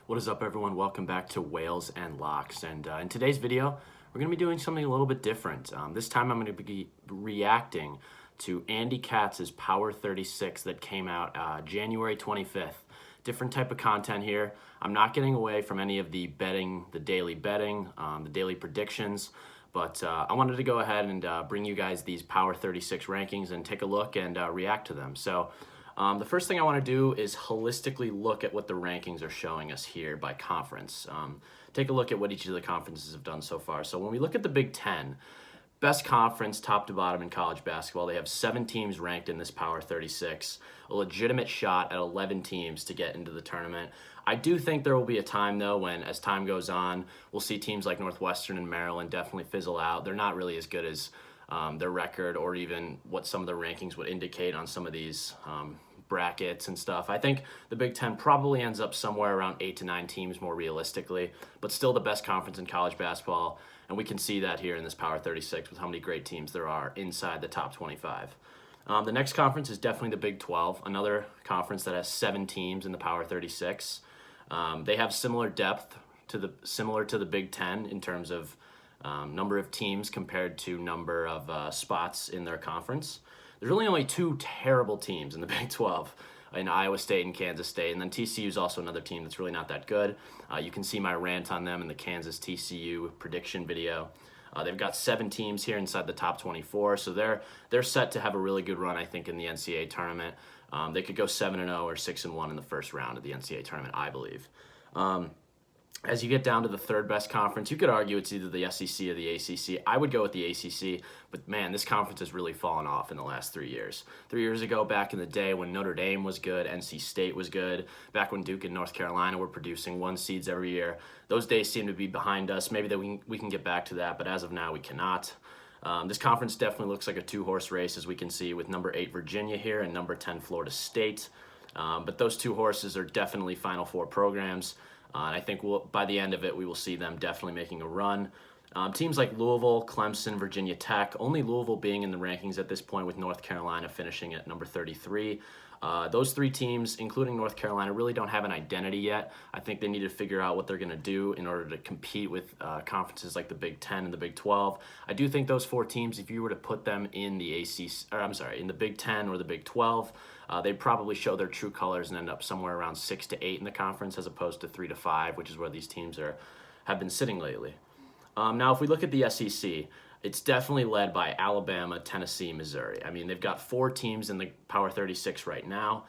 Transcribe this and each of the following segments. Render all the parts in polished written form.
What is up, everyone? Welcome back to Whales and Locks. And in today's video, we're going to be doing something a little bit different. This time I'm going to be reacting to Andy Katz's Power 36 that came out January 25th. Different type of content here. I'm not getting away from any of the betting, the daily predictions, but I wanted to go ahead and bring you guys these Power 36 rankings and take a look and react to them. So the first thing I want to do is holistically look at what the rankings are showing us here by conference. Take a look at what each of the conferences have done so far. So when we look at the Big Ten, best conference top to bottom in college basketball, they have 7 teams ranked in this Power 36, a legitimate shot at 11 teams to get into the tournament. I do think there will be a time, though, when as time goes on, we'll see teams like Northwestern and Maryland definitely fizzle out. They're not really as good as their record or even what some of the rankings would indicate on some of these brackets and stuff. I think the Big Ten probably ends up somewhere around 8 to 9 teams more realistically, but still the best conference in college basketball, and we can see that here in this Power 36 with how many great teams there are inside the top 25. The next conference is definitely the Big 12, another conference that has 7 teams in the Power 36. They have similar depth similar to the Big Ten in terms of number of teams compared to number of spots in their conference. There's really only 2 terrible teams in the Big 12, in Iowa State and Kansas State, and then TCU is also another team that's really not that good. You can see my rant on them in the Kansas TCU prediction video. They've got 7 teams here inside the top 24, so they're set to have a really good run, I think, in the NCAA tournament. They could go 7-0 or 6-1 in the first round of the NCAA tournament, I believe. As you get down to the third best conference, you could argue it's either the SEC or the ACC. I would go with the ACC, but man, this conference has really fallen off in the last 3 years. 3 years ago, back in the day when Notre Dame was good, NC State was good, back when Duke and North Carolina were producing 1 seeds every year, those days seem to be behind us. Maybe that we can get back to that, but as of now, we cannot. This conference definitely looks like a 2-horse race, as we can see with number 8 Virginia here and number 10 Florida State. But those 2 horses are definitely Final Four programs. And I think by the end of it, we will see them definitely making a run. Teams like Louisville, Clemson, Virginia Tech, only Louisville being in the rankings at this point with North Carolina finishing at number 33. Those 3 teams, including North Carolina, really don't have an identity yet. I think they need to figure out what they're going to do in order to compete with conferences like the Big 10 and the Big 12. I do think those 4 teams, if you were to put them in the in the Big 10 or the Big 12, they'd probably show their true colors and end up somewhere around 6 to 8 in the conference as opposed to 3 to 5, which is where these teams have been sitting lately. Now, if we look at the SEC, it's definitely led by Alabama, Tennessee, Missouri. I mean, they've got 4 teams in the Power 36 right now.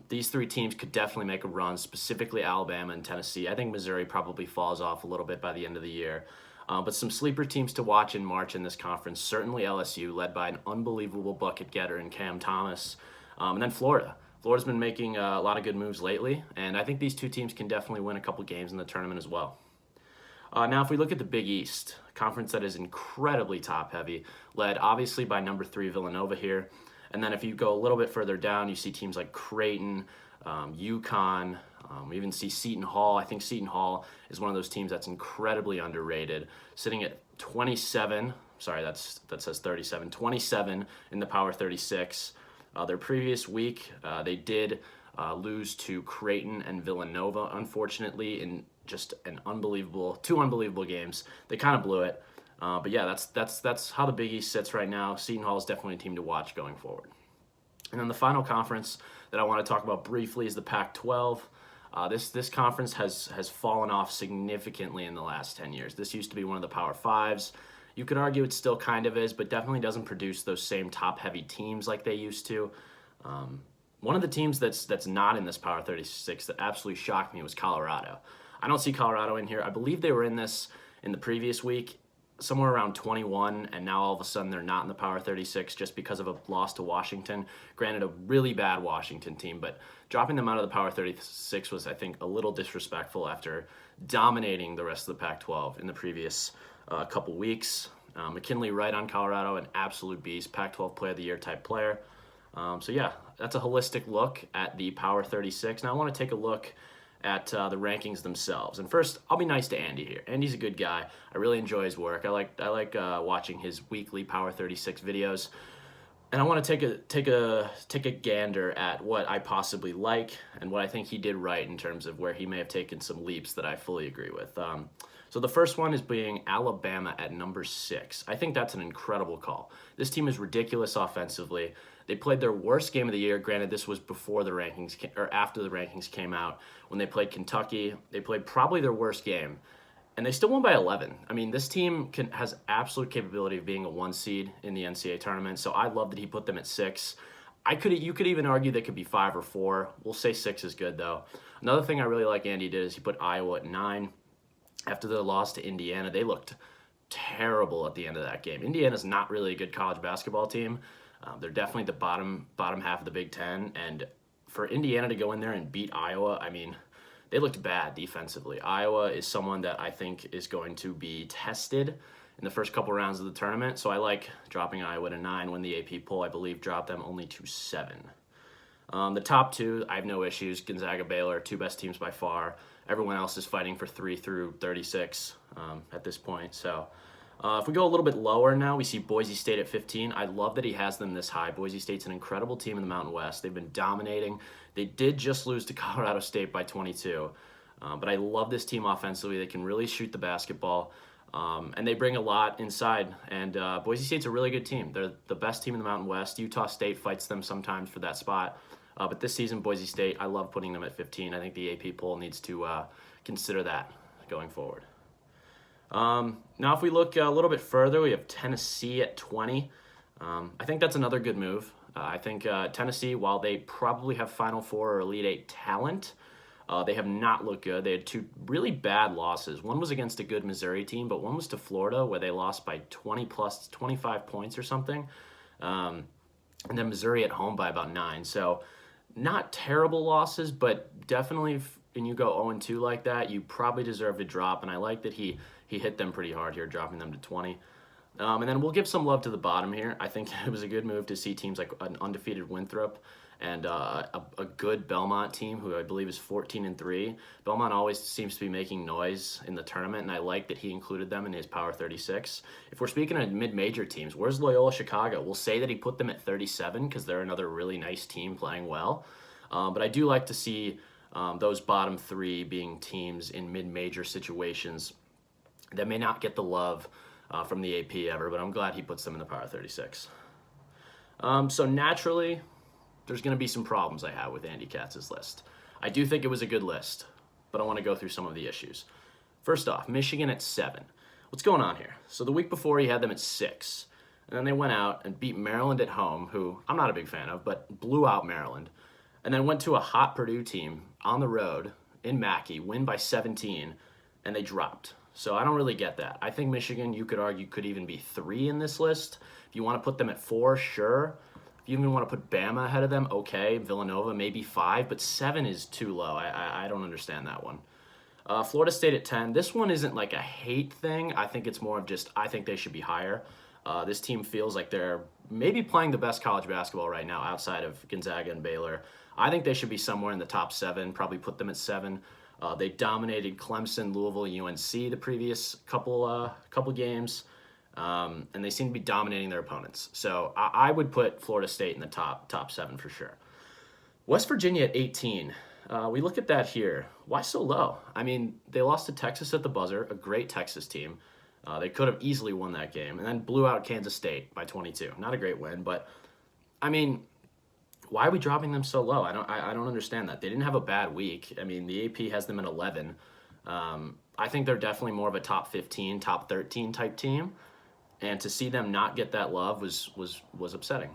These 3 teams could definitely make a run, specifically Alabama and Tennessee. I think Missouri probably falls off a little bit by the end of the year. But some sleeper teams to watch in March in this conference, certainly LSU, led by an unbelievable bucket getter in Cam Thomas. And then Florida. Florida's been making a lot of good moves lately, and I think these 2 teams can definitely win a couple games in the tournament as well. Now, if we look at the Big East, a conference that is incredibly top-heavy, led obviously by number 3 Villanova here. And then if you go a little bit further down, you see teams like Creighton, UConn, we even see Seton Hall. I think Seton Hall is one of those teams that's incredibly underrated, sitting at 27. Sorry, that says 37. 27 in the Power 36. Their previous week, they did lose to Creighton and Villanova, unfortunately, in just two unbelievable games. They kind of blew it. But yeah, that's how the Big East sits right now. Seton Hall is definitely a team to watch going forward. And then the final conference that I want to talk about briefly is the Pac-12. This conference has fallen off significantly in the last 10 years. This used to be one of the Power 5s. You could argue it still kind of is, but definitely doesn't produce those same top-heavy teams like they used to. One of the teams that's not in this Power 36 that absolutely shocked me was Colorado. I don't see Colorado in here. I believe they were in this in the previous week, somewhere around 21, and now all of a sudden they're not in the Power 36 just because of a loss to Washington. Granted, a really bad Washington team, but dropping them out of the Power 36 was, I think, a little disrespectful after dominating the rest of the Pac-12 in the previous couple weeks. McKinley Wright on Colorado, an absolute beast, Pac-12 Player of the Year type player. So yeah, that's a holistic look at the Power 36. Now I want to take a look at the rankings themselves. And first, I'll be nice to Andy here. Andy's a good guy. I really enjoy his work. I like watching his weekly Power 36 videos. And I want to take a gander at what I possibly like and what I think he did right in terms of where he may have taken some leaps that I fully agree with. So the first one is being Alabama at number 6. I think that's an incredible call. This team is ridiculous offensively. They played their worst game of the year. Granted, this was before the rankings or after the rankings came out. When they played Kentucky, they played probably their worst game. And they still won by 11. I mean, this team has absolute capability of being a 1 seed in the NCAA tournament. So I love that he put them at 6. You could even argue they could be 5 or 4. We'll say 6 is good though. Another thing I really like Andy did is he put Iowa at 9. After their loss to Indiana, they looked terrible at the end of that game. Indiana's not really a good college basketball team. They're definitely the bottom half of the Big Ten. And for Indiana to go in there and beat Iowa, I mean, they looked bad defensively. Iowa is someone that I think is going to be tested in the first couple rounds of the tournament. So I like dropping Iowa to 9 when the AP poll, I believe, dropped them only to 7. The top 2, I have no issues. Gonzaga, Baylor, 2 best teams by far. Everyone else is fighting for 3 through 36 at this point. So if we go a little bit lower now, we see Boise State at 15. I love that he has them this high. Boise State's an incredible team in the Mountain West. They've been dominating. They did just lose to Colorado State by 22. But I love this team offensively. They can really shoot the basketball. And they bring a lot inside. And Boise State's a really good team. They're the best team in the Mountain West. Utah State fights them sometimes for that spot. But this season, Boise State, I love putting them at 15. I think the AP poll needs to consider that going forward. Now, if we look a little bit further, we have Tennessee at 20. I think that's another good move. I think Tennessee, while they probably have Final Four or Elite Eight talent, they have not looked good. They had 2 really bad losses. One was against a good Missouri team, but one was to Florida where they lost by 25 points or something. And then Missouri at home by about 9. So not terrible losses, but definitely when you go 0-2 like that, you probably deserve to drop. And I like that he hit them pretty hard here, dropping them to 20. And then we'll give some love to the bottom here. I think it was a good move to see teams like an undefeated Winthrop and a good Belmont team who I believe is 14-3. Belmont always seems to be making noise in the tournament, and I like that he included them in his Power 36. If we're speaking of mid-major teams, where's Loyola Chicago? We'll say that he put them at 37 because they're another really nice team playing well. But I do like to see those bottom 3 being teams in mid-major situations that may not get the love from the AP ever, but I'm glad he puts them in the Power 36. So naturally, there's going to be some problems I have with Andy Katz's list. I do think it was a good list, but I want to go through some of the issues. First off, Michigan at 7. What's going on here? So the week before, he had them at 6. And then they went out and beat Maryland at home, who I'm not a big fan of, but blew out Maryland. And then went to a hot Purdue team on the road in Mackey, win by 17, and they dropped. So I don't really get that. I think Michigan, you could argue, could even be 3 in this list. If you want to put them at 4, sure. If you even want to put Bama ahead of them, okay. Villanova, maybe 5, but 7 is too low. I don't understand that one. Florida State at 10. This one isn't like a hate thing. I think it's more of just I think they should be higher. This team feels like they're maybe playing the best college basketball right now outside of Gonzaga and Baylor. I think they should be somewhere in the top 7, probably put them at 7. They dominated Clemson, Louisville, UNC the previous couple games, and they seem to be dominating their opponents. So I would put Florida State in the top 7 for sure. West Virginia at 18. We look at that here. Why so low? I mean, they lost to Texas at the buzzer, a great Texas team. They could have easily won that game, and then blew out Kansas State by 22. Not a great win, but I mean, why are we dropping them so low? I don't understand that. They didn't have a bad week. I mean, the AP has them at 11. I think they're definitely more of a top 15, top 13 type team, and to see them not get that love was upsetting.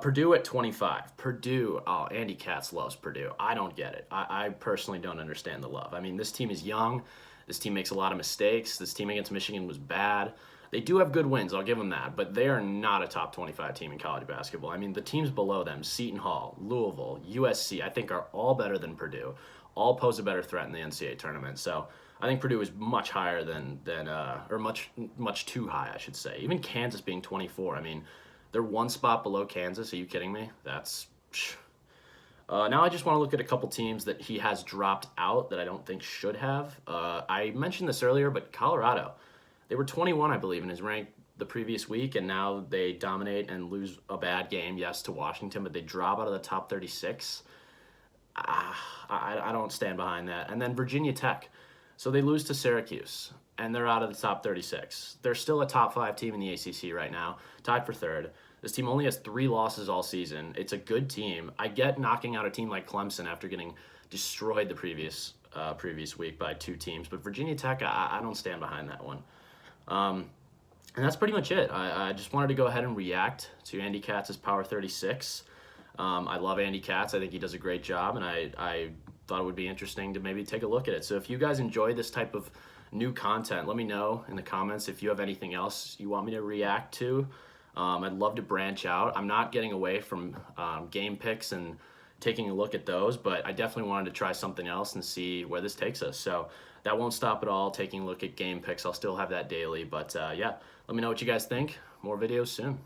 Purdue at 25. Purdue, Andy Katz loves Purdue. I don't get it. I personally don't understand the love. I mean, this team is young. This team makes a lot of mistakes. This team against Michigan was bad. They do have good wins, I'll give them that, but they are not a top 25 team in college basketball. I mean, the teams below them, Seton Hall, Louisville, USC, I think are all better than Purdue. All pose a better threat in the NCAA tournament. So I think Purdue is much higher or much too high, I should say. Even Kansas being 24. I mean, they're one spot below Kansas. Are you kidding me? That's... now I just want to look at a couple teams that he has dropped out that I don't think should have. I mentioned this earlier, but Colorado. They were 21, I believe, in his the previous week, and now they dominate and lose a bad game, yes, to Washington, but they drop out of the top 36. I don't stand behind that. And then Virginia Tech. So they lose to Syracuse, and they're out of the top 36. They're still a top 5 team in the ACC right now, tied for third. This team only has 3 losses all season. It's a good team. I get knocking out a team like Clemson after getting destroyed the previous week by 2 teams, but Virginia Tech, I don't stand behind that one. And that's pretty much it. I just wanted to go ahead and react to Andy Katz's Power 36. I love Andy Katz. I think he does a great job, and I thought it would be interesting to maybe take a look at it. So if you guys enjoy this type of new content, let me know in the comments if you have anything else you want me to react to. I'd love to branch out. I'm not getting away from game picks and taking a look at those, but I definitely wanted to try something else and see where this takes us. So that won't stop at all, taking a look at game picks. I'll still have that daily, but yeah, let me know what you guys think. More videos soon.